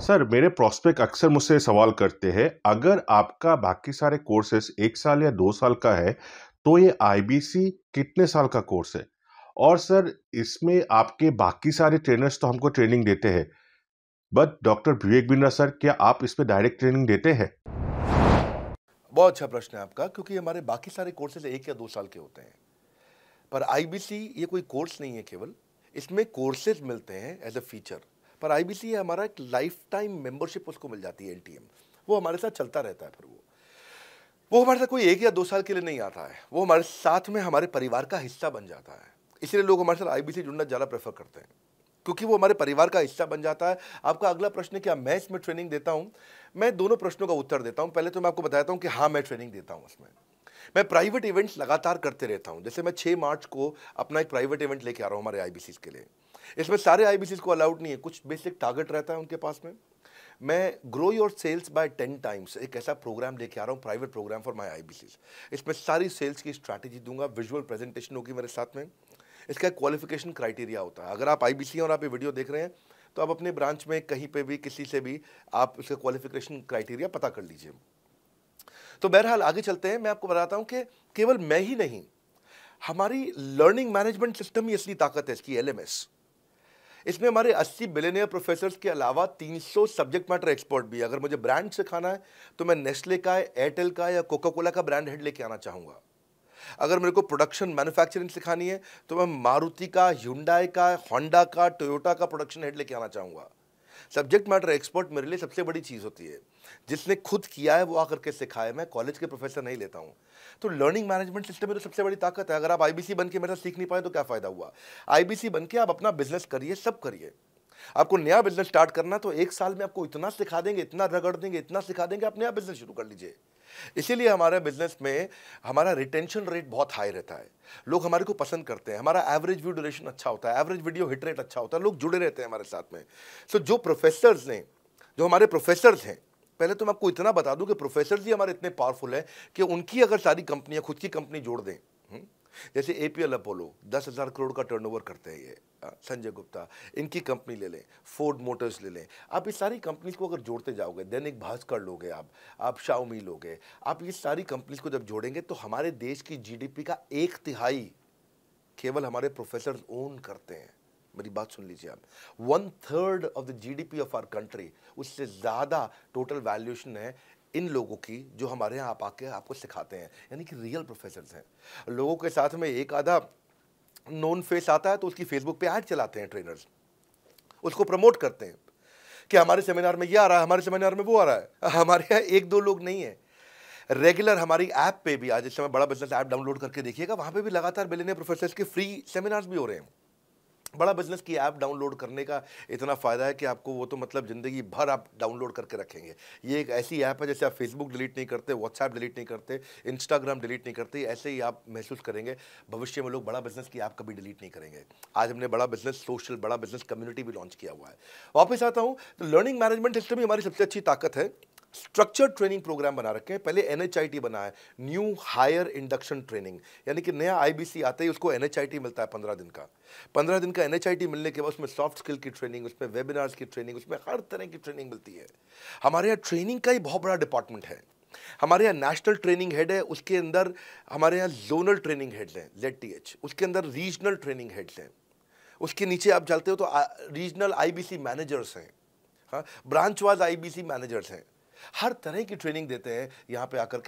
Sir, मेरे prospect अक्सर मुझसे सवाल करते हैं, अगर आपका बाकी सारे कोर्सेज़ 1 साल या 2 साल का है, तो ये आईबीसी कितने साल का कोर्स है? और सर, इसमें आपके बाकी सारे ट्रेनर्स तो हमको ट्रेनिंग देते हैं, but doctor Vivek Bindra sir, क्या आप इसमें डायरेक्ट ट्रेनिंग देते हैं? बहुत अच्छा प्रश्न है आपका, क्योंकि हमारे बाकी सारे कोर्सेज 1 या 2 साल के होते हैं। पर आईबीसी ये कोई कोर्स नहीं है केवल, इसमें कोर्सेज मिलते हैं एज अ फीचर। पर आईबीसी ये हमारा एक लाइफ टाइम मेंबरशिप उसको मिल जाती है, एलटीएम। वो हमारे साथ चलता रहता है। फिर वो हमारे साथ कोई 1 या 2 साल के लिए नहीं आता है, वो हमारे साथ में हमारे परिवार का हिस्सा बन जाता है। इसलिए लोग हमारे साथ आईबीसी जुड़ना ज़्यादा प्रेफर करते हैं, क्योंकि वो हमारे परिवार का हिस्सा बन जाता है। आपका अगला प्रश्न है, क्या मैं इसमें ट्रेनिंग देता हूं? मैं दोनों प्रश्नों का उत्तर देता हूं। पहले तो मैं आपको बताता हूं कि हाँ, मैं ट्रेनिंग देता हूं उसमें। मैं प्राइवेट इवेंट्स लगातार करते रहता हूं। जैसे मैं 6 मार्च को अपना एक प्राइवेट इवेंट लेके आ रहा हूं हमारे आईबीसीज के लिए। इसमें सारे आईबीसीज को अलाउड नहीं है, कुछ बेसिक टारगेट रहता है उनके पास में। मैं grow your sales by 10 times एक ऐसा प्रोग्राम लेके आ रहा हूँ, private program for my IBCs. इसमें सारी सेल्स की स्ट्रैटेजी दूंगा, विजुअल प्रेजेंटेशन होगी मेरे साथ में। इसका एक क्वालिफिकेशन क्राइटेरिया होता है। अगर आप आईबीसी और आप ये वीडियो देख रहे हैं, तो आप अपने ब्रांच में कहीं पे भी किसी से भी आप इसका क्वालिफिकेशन क्राइटेरिया पता कर लीजिए। तो बहरहाल आगे चलते हैं। मैं आपको बताता हूं कि केवल मैं ही नहीं, हमारी लर्निंग मैनेजमेंट सिस्टम ही असली ताकत है इसकी, एलएमएस। इसमें हमारे 80 बिलियनियर प्रोफेसर्स के अलावा 300 सब्जेक्ट मैटर एक्सपर्ट भी। अगर मुझे ब्रांड सिखाना है, तो मैं नेस्ले का, एयरटेल का या कोका कोला का ब्रांड हेड लेके आना चाहूंगा। अगर मेरे को प्रोडक्शन मैन्युफैक्चरिंग सिखानी है, तो मैं मारुति का, ह्युंडई का, होंडा का, टोयोटा का प्रोडक्शन हेड लेके आना चाहूंगा। सब्जेक्ट मैटर एक्सपर्ट मेरे लिए सबसे बड़ी चीज़ होती है। जिसने खुद किया है वो आकर के सिखाए। मैं कॉलेज के प्रोफेसर नहीं लेता हूं। तो लर्निंग मैनेजमेंट सिस्टम में तो सबसे बड़ी ताकत है। अगर आप आईबीसी बन के मेरे साथ सीख नहीं पाए तो क्या फ़ायदा हुआ? आईबीसी बन के आप अपना बिजनेस करिए, सब करिए। आपको नया बिजनेस स्टार्ट करना, तो 1 साल में आपको इतना सिखा देंगे, इतना रगड़ देंगे, इतना सिखा देंगे, आप नया बिजनेस शुरू कर लीजिए। इसीलिए हमारे बिजनेस में हमारा रिटेंशन रेट बहुत हाई रहता है। लोग हमारे को पसंद करते हैं। हमारा एवरेज व्यू ड्यूरेशन अच्छा होता है, एवरेज वीडियो हिट रेट अच्छा होता है, लोग जुड़े रहते हैं हमारे साथ में। सो जो हमारे प्रोफेसर्स हैं, पहले तो मैं आपको इतना बता दूं कि प्रोफेसर्स ही हमारे इतने पावरफुल हैं कि उनकी अगर सारी कंपनियां खुद की कंपनी जोड़ दें, जैसे एपीएल अपोलो 10,000 करोड़ का टर्नओवर करते हैं ये, संजय गुप्ता, इनकी कंपनी ले लें, फोर्ड मोटर्स ले लें। आप इस सारी कंपनीज को अगर जोड़ते जाओगे, दैनिक भास्कर लोगे, आप शाओमी लोगे, आप ये सारी कंपनीज को जब जोड़ेंगे, तो हमारे देश की जीडीपी का 1/3 केवल हमारे प्रोफेसर ओन करते हैं। मेरी बात सुन लीजिए आप, 1/3 of the GDP of our country, उससे ज्यादा टोटल वैल्यूएशन है इन लोगों की, जो हमारे यहाँ आप आके आपको सिखाते हैं, यानी कि रियल प्रोफेसर्स हैं। लोगों के साथ में एक आधा नोन फेस आता है, तो उसकी फेसबुक पे ऐड चलाते हैं ट्रेनर्स, उसको प्रमोट करते हैं कि हमारे सेमिनार में ये आ रहा है, हमारे सेमिनार में वो आ रहा है। हमारे यहाँ 1-2 लोग नहीं है, रेगुलर हमारी ऐप पे भी, आज इस समय बड़ा बिजनेस ऐप डाउनलोड करके देखिएगा, वहां पे भी लगातार बिलियनियर प्रोफेसर्स के फ्री सेमिनार्स भी हो रहे हैं। बड़ा बिजनेस की ऐप डाउनलोड करने का इतना फ़ायदा है कि आपको वो तो मतलब ज़िंदगी भर आप डाउनलोड करके रखेंगे। ये एक ऐसी ऐप है, जैसे आप फेसबुक डिलीट नहीं करते, व्हाट्सएप डिलीट नहीं करते, इंस्टाग्राम डिलीट नहीं करते, ऐसे ही आप महसूस करेंगे। भविष्य में लोग बड़ा बिजनेस की ऐप कभी डिलीट नहीं करेंगे। आज हमने बड़ा बिजनेस सोशल, बड़ा बिजनेस कम्युनिटी भी लॉन्च किया हुआ है। वापस आता हूँ, तो लर्निंग मैनेजमेंट सिस्टम ही हमारी सबसे अच्छी ताकत है। स्ट्रक्चर्ड ट्रेनिंग प्रोग्राम बना रखे हैं। पहले एनएचआईटी बना है, न्यू हायर इंडक्शन ट्रेनिंग, यानी कि नया आईबीसी आता है, उसको एनएचआईटी मिलता है 15 दिन का। 15 दिन का एनएचआईटी मिलने के बाद उसमें सॉफ्ट स्किल की ट्रेनिंग, उसमें वेबिनार्स की ट्रेनिंग, उसमें हर तरह की ट्रेनिंग मिलती है। हमारे यहाँ ट्रेनिंग का ही बहुत बड़ा डिपार्टमेंट है। हमारे यहाँ नेशनल ट्रेनिंग हेड है, उसके अंदर हमारे यहाँ जोनल ट्रेनिंग हेड्स हैं, ZTH, उसके अंदर रीजनल ट्रेनिंग हेड्स हैं, उसके नीचे आप चलते हो तो रीजनल आईबीसी मैनेजर्स हैं, हाँ, ब्रांच वाइज आईबीसी मैनेजर्स हैं। हर तरह की ट्रेनिंग देते हैं यहाँ पे आकर के।